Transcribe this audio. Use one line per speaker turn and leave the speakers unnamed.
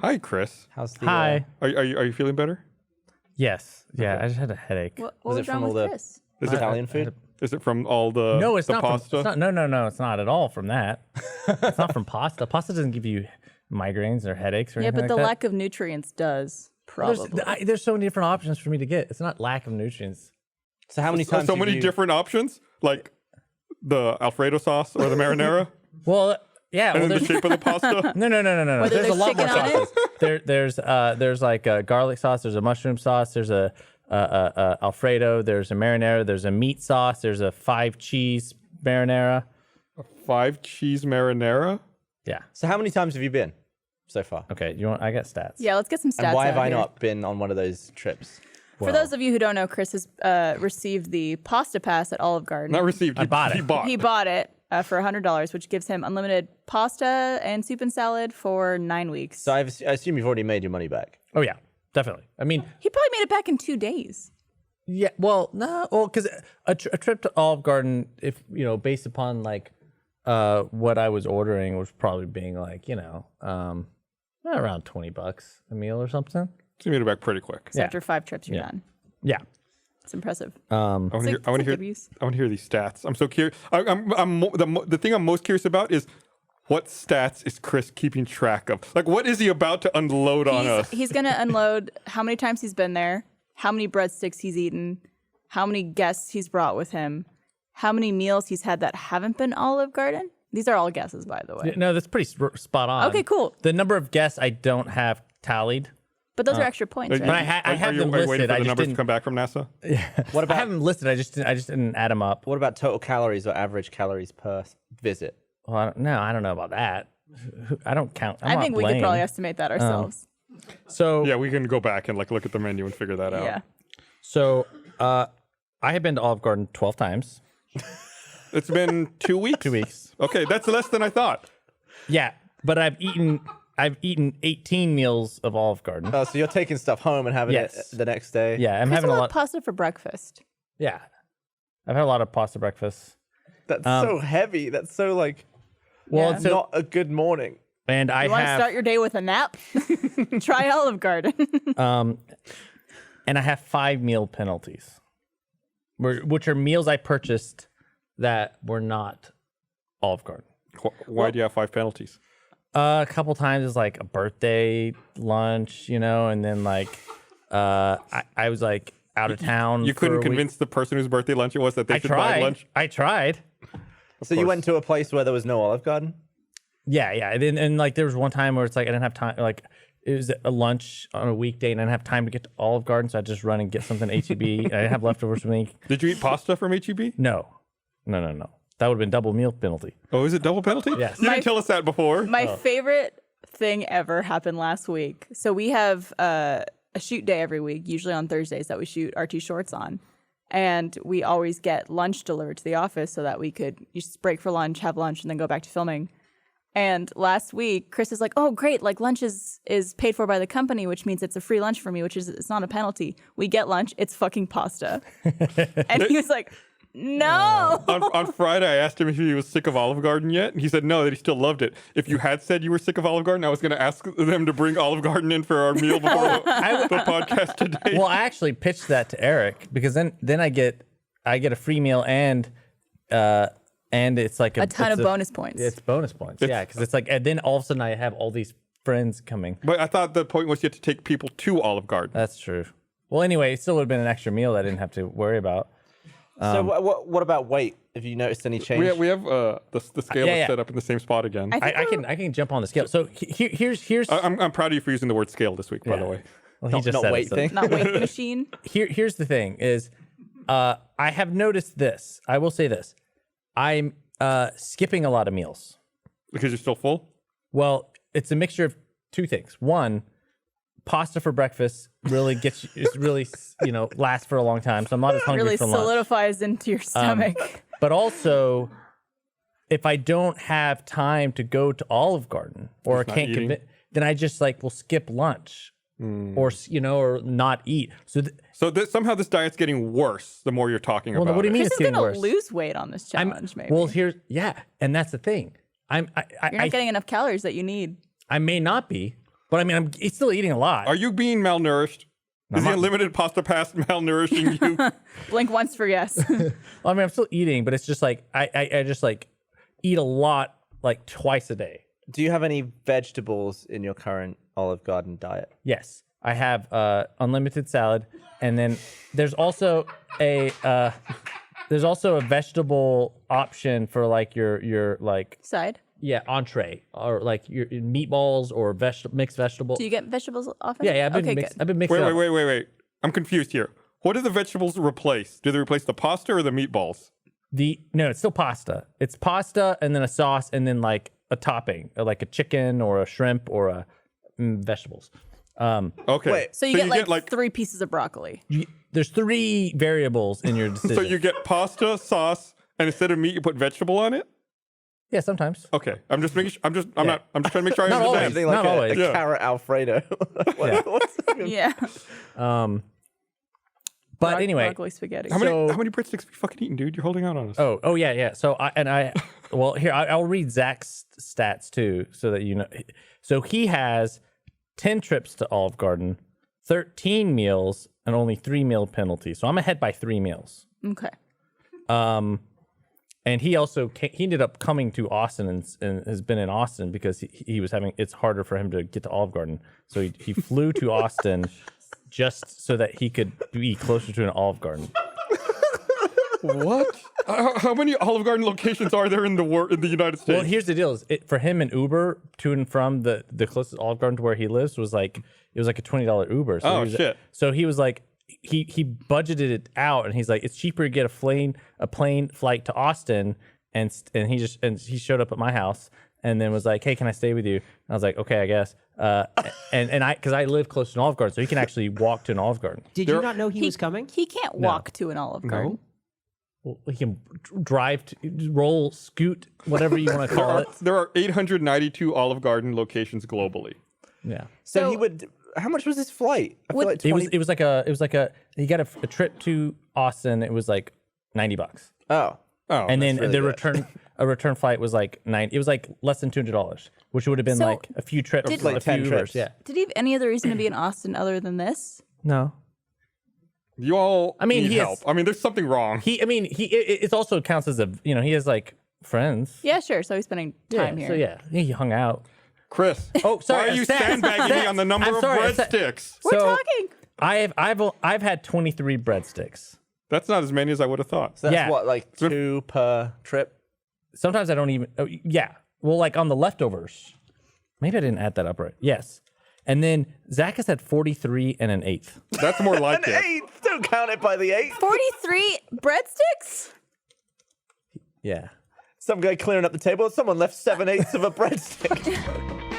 Hi, Chris.
How's the
Hi.
Are you feeling better?
Yes. Yeah, I just had a headache.
What
Was
was
it
wrong
from all
with
the-
Chris?
Is it
Italian food?
Is it from all the
No, it's
the
not
pasta?
from. It's not, no. It's not at all from that. It's not from pasta. Pasta doesn't give you migraines or headaches or
Yeah,
anything
but the
like that.
lack of nutrients does probably.
There's so many different options for me to get. It's not lack of nutrients.
So how many times?
So
have
many
you-
different options, like the Alfredo sauce or the marinara,
Well, yeah.
and
Well,
then the
there's
shape of the pasta.
no.
Whether
There's a
there's
lot more
chicken on it?
sauces. There's like a garlic sauce. There's a mushroom sauce. There's a Alfredo. There's a marinara. There's a meat sauce. There's a 5 cheese marinara.
5 cheese marinara.
Yeah.
So how many times have you been so far?
Okay. You want? I got stats.
Yeah, let's get some stats.
And why have
out
I
here.
not been on one of those trips?
For those of you who don't know, Chris has received the pasta pass at Olive Garden.
Not received.
I bought it.
He bought.
He bought it for $100, which gives him unlimited pasta and soup and salad for 9 weeks.
So I assume you've already made your money back.
Oh yeah, definitely. I mean,
He probably made it back in 2 days.
yeah. Well, no. Well, because a trip to Olive Garden, if based upon like what I was ordering, was probably being like around $20 a meal or something.
He made it back pretty quick.
So
Yeah.
after 5 trips, you're
Yeah.
done.
Yeah.
It's impressive.
I want to hear.
it's like abuse.
I want to hear these stats. I'm so curious. The thing I'm most curious about is what stats is Chris keeping track of? Like, what is he about to unload on us?
He's going to unload how many times he's been there, how many breadsticks he's eaten, how many guests he's brought with him, how many meals he's had that haven't been Olive Garden. These are all guesses, by the way.
No, that's pretty spot on.
Okay, cool.
The number of guests I don't have tallied,
But those are extra points,
But
right?
I have them
Are you waiting
listed.
for
I
the
just
numbers to
didn't.
come back from NASA?
What
I
about
have them listed. I just didn't add them up.
what about total calories or average calories per visit?
Well, I don't know about that. I don't count.
I think we could probably estimate that ourselves.
So
Yeah, we can go back and look at the menu and figure that out.
Yeah.
So I have been to Olive Garden 12 times.
It's been 2 weeks.
2 weeks.
Okay, that's less than I thought.
Yeah, but I've eaten 18 meals of Olive Garden.
Oh, so you're taking stuff home and having
Yes.
it the next day?
Yeah, I'm
Chris
having a
will
lot.
have pasta for breakfast.
Yeah, I've had a lot of pasta breakfast.
That's so heavy. That's so like
Well,
Yeah.
it's
not a good morning.
and I
You want to
have
start your day with a nap? Try Olive Garden.
and I have 5 meal penalties, which are meals I purchased that were not Olive Garden.
Why do you have 5 penalties?
A couple times it's like a birthday lunch, and then like I was like out of town.
You
for
couldn't
a week.
convince the person whose birthday lunch it was that they
I
should buy
tried.
lunch?
I tried.
So you went to a place where there was no Olive Garden?
Yeah. And like there was one time where it's like I didn't have time. Like it was a lunch on a weekday, and I didn't have time to get to Olive Garden, so I just run and get something at HEB. I didn't have leftovers from me.
Did you eat pasta from HEB?
No. That would have been double meal penalty.
Oh, is it double penalty?
Yes.
You didn't tell us that before.
My favorite thing ever happened last week. So we have a shoot day every week, usually on Thursdays, that we shoot RT shorts on. And we always get lunch delivered to the office so that we could just break for lunch, have lunch, and then go back to filming. And last week, Chris is like, "Oh, great! Like lunch is paid for by the company, which means it's a free lunch for me, which is it's not a penalty. We get lunch, it's fucking pasta." And he was like, "No."
on Friday, I asked him if he was sick of Olive Garden yet, and he said no, that he still loved it. If you had said you were sick of Olive Garden, I was going to ask them to bring Olive Garden in for our meal before the podcast today.
Well, I actually pitched that to Eric because then I get a free meal and it's like
A ton of bonus points.
It's bonus points. Yeah, because it's like, and then all of a sudden I have all these friends coming.
But I thought the point was you had to take people to Olive Garden.
That's true. Well, anyway, it still would have been an extra meal that I didn't have to worry about.
So what about weight? Have you noticed any change?
We have the scale is set up in the same spot again.
I can jump on the scale. So here's
I'm proud of you for using the word scale this week, by the way.
well, he just
not
said
weight
it, so-
thing.
Not weight machine.
Here's the thing is, I have noticed this. I will say this. I'm skipping a lot of meals.
Because you're still full?
Well, it's a mixture of 2 things. One, pasta for breakfast really lasts for a long time, so I'm not as hungry
Really
for lunch.
solidifies into your stomach.
But also, if I don't have time to go to Olive Garden or
Just not
can't
eating?
then I just will skip lunch or not eat. So
Somehow this diet's getting worse the more you're talking about
what do you
it.
mean
Chris
it's
is
getting
gonna
worse?
lose weight on this challenge, maybe.
Well, and that's the thing.
You're not getting enough calories that you need.
I may not be, But I mean, he's still eating a lot.
Are you being malnourished? Is the unlimited pasta pass malnourishing you?
Blink once for yes.
Well, I mean, I'm still eating, but it's just like I just like eat a lot, like twice a day.
Do you have any vegetables in your current Olive Garden diet?
Yes, I have unlimited salad, and then there's also a vegetable option for like your like
Side.
entree or like your meatballs or mixed vegetables.
Do you get vegetables often?
Yeah, I've been
okay,
mixed.
good.
I've been mixing.
Wait. I'm confused here. What do the vegetables replace? Do they replace the pasta or the meatballs?
No, it's still pasta. It's pasta and then a sauce and then like a topping, like a chicken or a shrimp or a vegetables.
Okay.
Wait,
So you get like 3 pieces of broccoli.
There's 3 variables in your decision.
So you get pasta, sauce, and instead of meat, you put vegetable on it?
Yeah, sometimes.
Okay. I'm just trying to make sure I
Not
understand.
always.
Something like
Not
a
always.
Yeah.
carrot Alfredo.
Yeah.
But anyway,
Broccoli spaghetti.
How many breadsticks have you fucking eaten, dude? You're holding out on us.
oh yeah. So I'll read Zach's stats too, so that you know. So he has 10 trips to Olive Garden, 13 meals, and only 3 meal penalties. So I'm ahead by 3 meals.
Okay.
And he also he ended up coming to Austin and has been in Austin because he was having it's harder for him to get to Olive Garden. So he flew to Austin just so that he could be closer to an Olive Garden.
What? How many Olive Garden locations are there in the United States?
Well, here's the deal: for him and Uber to and from the closest Olive Garden to where he lives was like a $20 Uber. So
shit!
So he was like, he budgeted it out, and he's like, it's cheaper to get a plane flight to Austin, and he showed up at my house, and then was like, hey, can I stay with you? And I was like, okay, I guess. Because I live close to an Olive Garden, so he can actually walk to an Olive Garden.
Did you not know he was coming?
He can't walk to an Olive Garden.
Well, he can drive, roll, scoot, whatever you want to call it.
There are 892 Olive Garden locations globally.
Yeah.
So he would. How much was his flight? I feel like 20...
It was like a he got a trip to Austin. It was like $90.
Oh.
And then
really
the
good.
return flight was like it was like less than $200, which would have been
So
like a few trips,
like
a
10
few
trips.
Ubers. Yeah.
Did he have any other reason to be in Austin other than this?
No.
You all need
he has-
help. I mean, there's something wrong.
It also counts as he has like friends.
Yeah, sure. So he's spending time here.
So yeah, he hung out.
Chris,
Oh, sorry.
why are you
stats.
sandbagging me on the number
I'm
of
sorry,
breadsticks?
We're
So
talking.
I've had 23 breadsticks.
That's not as many as I would have thought.
So that's
Yeah.
what, like 2 per trip?
Sometimes I don't even. Oh, yeah. Well, like on the leftovers. Maybe I didn't add that up right. Yes. And then Zach has had 43 and an eighth.
That's more like it.
8! Don't count it by the 8.
43 breadsticks?
Yeah.
Some guy clearing up the table. Someone left 7/8 of a breadstick.